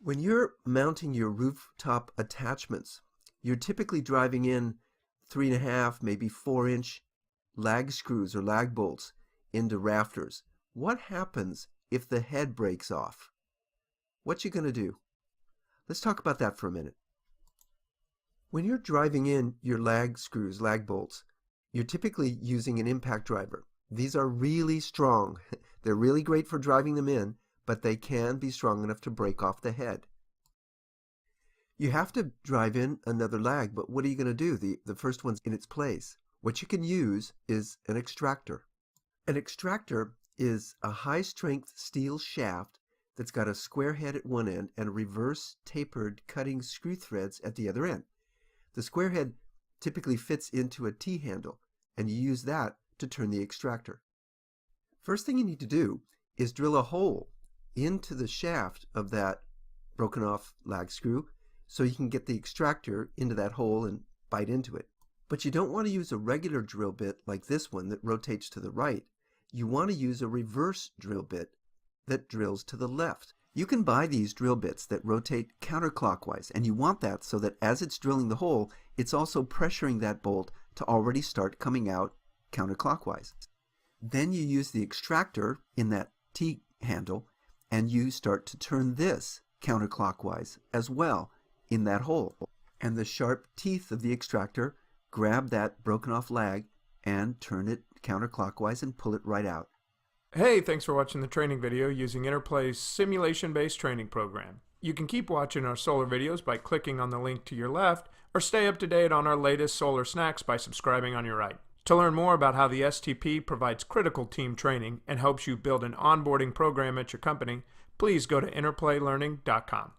When you're mounting your rooftop attachments, you're typically driving in 3.5, maybe 4-inch lag screws or lag bolts into rafters. What happens if the head breaks off? What you going to do? Let's talk about that for a minute. When you're driving in your lag screws, lag bolts, you're typically using an impact driver. These are really strong. They're really great for driving them in, but they can be strong enough to break off the head. You have to drive in another lag, but what are you going to do? The first one's in its place. What you can use is an extractor. An extractor is a high-strength steel shaft that's got a square head at one end and reverse tapered cutting screw threads at the other end. The square head typically fits into a T-handle, and you use that to turn the extractor. First thing you need to do is drill a hole into the shaft of that broken off lag screw so you can get the extractor into that hole and bite into it. But you don't want to use a regular drill bit like this one that rotates to the right. You want to use a reverse drill bit that drills to the left. You can buy these drill bits that rotate counterclockwise, and you want that so that as it's drilling the hole, it's also pressuring that bolt to already start coming out counterclockwise. Then you use the extractor in that T-handle, and you start to turn this counterclockwise as well in that hole. And the sharp teeth of the extractor grab that broken off lag and turn it counterclockwise and pull it right out. Hey, thanks for watching the training video using Interplay's simulation-based training program. You can keep watching our solar videos by clicking on the link to your left, or stay up to date on our latest solar snacks by subscribing on your right. To learn more about how the STP provides critical team training and helps you build an onboarding program at your company, please go to interplaylearning.com.